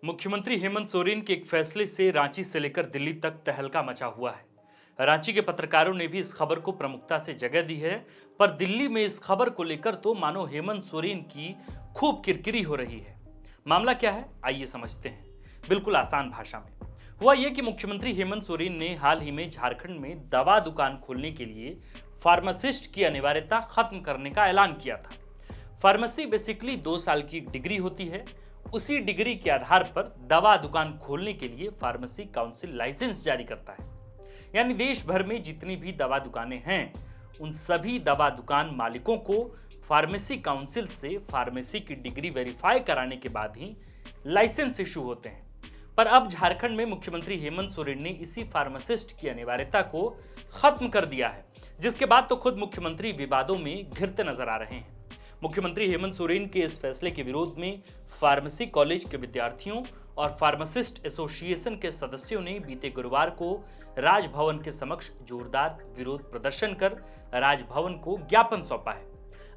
मुख्यमंत्री हेमंत सोरेन के एक फैसले से रांची से लेकर दिल्ली तक तहलका मचा हुआ है। रांची के पत्रकारों ने भी इस खबर को प्रमुखता से जगह दी है, पर दिल्ली में इस खबर को लेकर तो मानो हेमंत सोरेन की खूब किरकिरी हो रही है। मामला क्या है, आइए समझते हैं बिल्कुल आसान भाषा में। हुआ यह कि मुख्यमंत्री हेमंत सोरेन ने हाल ही में झारखंड में दवा दुकान खोलने के लिए फार्मासिस्ट की अनिवार्यता खत्म करने का ऐलान किया था। फार्मेसी बेसिकली 2 साल की एक डिग्री होती है। उसी डिग्री के आधार पर दवा दुकान खोलने के लिए फार्मेसी काउंसिल लाइसेंस जारी करता है। यानी देश भर में जितनी भी दवा दुकानें हैं, उन सभी दवा दुकान मालिकों को फार्मेसी काउंसिल से फार्मेसी की डिग्री वेरीफाई कराने के बाद ही लाइसेंस इशू होते हैं। पर अब झारखंड में मुख्यमंत्री हेमंत सोरेन ने इसी फार्मासिस्ट की अनिवार्यता को खत्म कर दिया है, जिसके बाद तो खुद मुख्यमंत्री विवादों में घिरते नजर आ रहे हैं। मुख्यमंत्री हेमंत सोरेन के इस फैसले के विरोध में फार्मेसी कॉलेज के विद्यार्थियों और फार्मासिस्ट एसोसिएशन के सदस्यों ने बीते गुरुवार को राजभवन के समक्ष जोरदार विरोध प्रदर्शन कर राजभवन को ज्ञापन सौंपा है।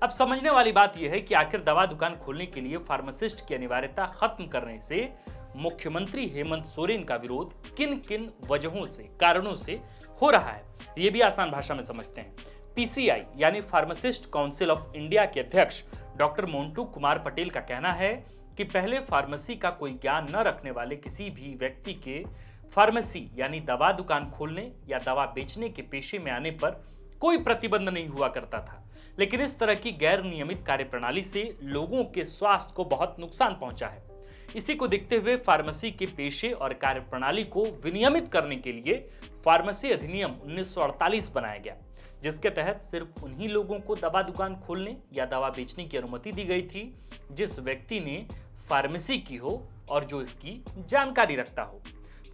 अब समझने वाली बात यह है कि आखिर दवा दुकान खोलने के लिए फार्मासिस्ट की अनिवार्यता खत्म करने से मुख्यमंत्री हेमंत सोरेन का विरोध किन किन वजहों से, कारणों से हो रहा है, ये भी आसान भाषा में समझते हैं। पीसीआई यानी फार्मासिस्ट काउंसिल ऑफ इंडिया के अध्यक्ष डॉक्टर मोंटू कुमार पटेल का कहना है कि पहले फार्मेसी का कोई ज्ञान न रखने वाले किसी भी व्यक्ति के फार्मेसी यानी दवा दुकान खोलने या दवा बेचने के पेशे में आने पर कोई प्रतिबंध नहीं हुआ करता था, लेकिन इस तरह की गैर नियमित कार्यप्रणाली से लोगों के स्वास्थ्य को बहुत नुकसान पहुंचा है। इसी को देखते हुए फार्मेसी के पेशे और कार्यप्रणाली को विनियमित करने के लिए फार्मेसी अधिनियम 1948 बनाया गया, जिसके तहत सिर्फ उन्हीं लोगों को दवा दुकान खोलने या दवा बेचने की अनुमति दी गई थी जिस व्यक्ति ने फार्मेसी की हो और जो इसकी जानकारी रखता हो।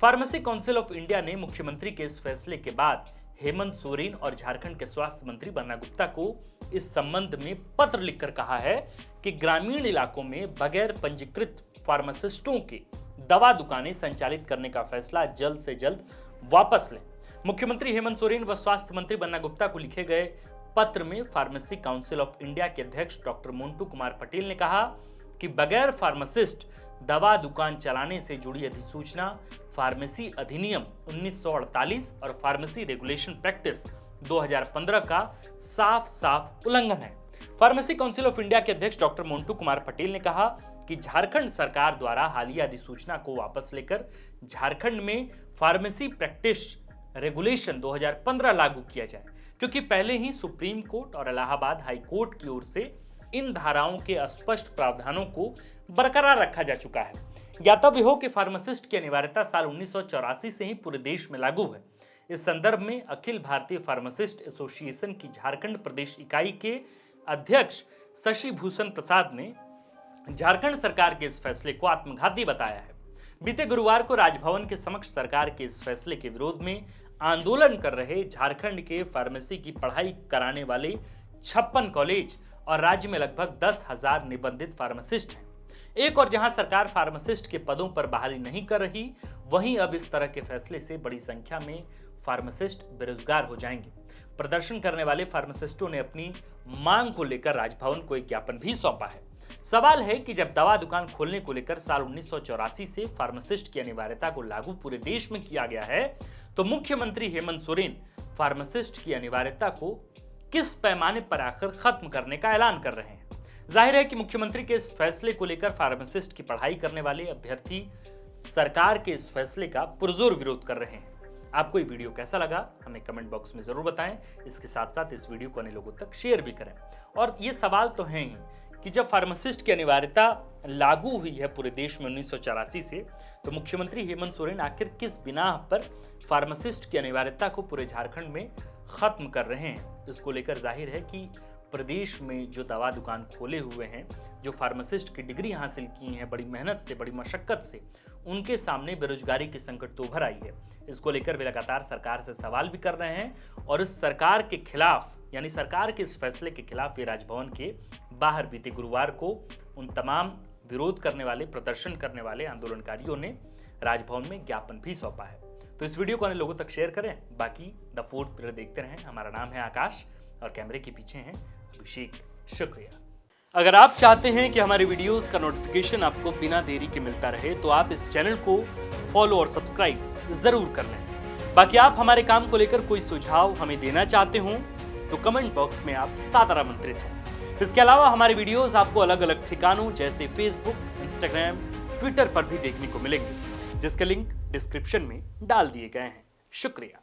फार्मेसी काउंसिल ऑफ इंडिया ने मुख्यमंत्री के इस फैसले के बाद हेमंत सोरेन और झारखंड के स्वास्थ्य मंत्री बन्ना गुप्ता को इस संबंध में पत्र लिखकर कहा है कि ग्रामीण इलाकों में बगैर पंजीकृत फार्मासिस्टों के दवा दुकानें संचालित करने का फैसला जल्द से जल्द वापस लें। मुख्यमंत्री हेमंत सोरेन व स्वास्थ्य मंत्री बन्ना गुप्ता को लिखे गए पत्र में फार्मेसी काउंसिल ऑफ इंडिया के अध्यक्ष डॉक्टर मोंटू कुमार पटेल ने कहा कि बगैर फार्मासिस्ट दवा दुकान चलाने से जुड़ी अधिसूचना फार्मेसी अधिनियम 1948 और फार्मेसी रेगुलेशन प्रैक्टिस 2015 का साफ साफ उल्लंघन है। फार्मेसी काउंसिल ऑफ इंडिया के अध्यक्ष डॉक्टर मोंटू कुमार पटेल ने कहा कि झारखंड सरकार द्वारा हालिया अधिसूचना को वापस लेकर झारखंड में फार्मेसी प्रैक्टिस रेगुलेशन 2015 लागू किया जाए, क्योंकि पहले ही सुप्रीम कोर्ट और इलाहाबाद हाई कोर्ट की ओर से इन धाराओं के अस्पष्ट प्रावधानों को बरकरार रखा जा चुका है। ज्ञातव्य हो कि फार्मासिस्ट की अनिवार्यता साल 1984 से ही पूरे देश में लागू है। इस संदर्भ में अखिल भारतीय फार्मासिस्ट एसोसिएशन की झारखंड प्रदेश इकाई के अध्यक्ष शशि भूषण प्रसाद ने झारखंड सरकार के इस फैसले को आत्मघाती बताया है। बीते गुरुवार को राजभवन के समक्ष सरकार के इस फैसले के विरोध में आंदोलन कर रहे झारखंड के फार्मेसी की पढ़ाई कराने वाले 56 कॉलेज और राज्य में लगभग 10,000 निबंधित फार्मासिस्ट हैं। एक और जहां सरकार फार्मासिस्ट के पदों पर बहाली नहीं कर रही, वहीं अब इस तरह के फैसले से बड़ी संख्या में फार्मासिस्ट बेरोजगार हो जाएंगे। प्रदर्शन करने वाले फार्मासिस्टों ने अपनी मांग को लेकर राजभवन को एक ज्ञापन भी सौंपा है। सवाल है कि जब दवा दुकान खोलने को लेकर साल 1984 से फार्मासिस्ट की अनिवार्यता को लागू पूरे देश में किया गया है, तो मुख्यमंत्री हेमंत सोरेन फार्मासिस्ट की अनिवार्यता को किस पैमाने पर आखिर खत्म करने का ऐलान कर रहे हैं। जाहिर है कि मुख्यमंत्री के इस फैसले को लेकर फार्मासिस्ट की पढ़ाई करने वाले अभ्यर्थी सरकार के इस फैसले का पुरजोर विरोध कर रहे हैं। आपको ये वीडियो कैसा लगा, हमें कमेंट बॉक्स में जरूर बताएं। इसके साथ साथ इस वीडियो को अन्य लोगों तक शेयर भी करें। और ये सवाल तो है ही कि जब फार्मासिस्ट की अनिवार्यता लागू हुई है पूरे देश में 1984 से, तो मुख्यमंत्री हेमंत सोरेन आखिर किस बिना पर फार्मासिस्ट की अनिवार्यता को पूरे झारखंड में खत्म कर रहे हैं। इसको लेकर जाहिर है कि प्रदेश में जो दवा दुकान खोले हुए हैं, जो फार्मासिस्ट की डिग्री हासिल की है बड़ी मेहनत से, बड़ी मशक्कत से, उनके सामने बेरोजगारी की संकट तो उभर आई है। इसको लेकर वे लगातार सरकार से सवाल भी कर रहे हैं और इस सरकार के खिलाफ, यानी सरकार के इस फैसले के खिलाफ वे राजभवन के बाहर बीते गुरुवार को उन तमाम विरोध करने वाले, प्रदर्शन करने वाले आंदोलनकारियों ने राजभवन में ज्ञापन भी सौंपा है। तो इस वीडियो को अन्य लोगों तक शेयर करें। बाकी द फोर्थ पिलर देखते रहें। हमारा नाम है आकाश और कैमरे के पीछे हैं अभिषेक। शुक्रिया। अगर आप चाहते हैं कि हमारे वीडियोस का नोटिफिकेशन आपको बिना देरी के मिलता रहे तो आप इस चैनल को फॉलो और सब्सक्राइब जरूर कर लें। बाकी आप हमारे काम को लेकर कोई सुझाव हमें देना चाहते हो तो कमेंट बॉक्स में आप सादर आमंत्रित हैं। इसके अलावा हमारे वीडियोस आपको अलग अलग ठिकानों जैसे फेसबुक, इंस्टाग्राम, ट्विटर पर भी देखने को मिलेंगे, जिसके लिंक डिस्क्रिप्शन में डाल दिए गए हैं। शुक्रिया।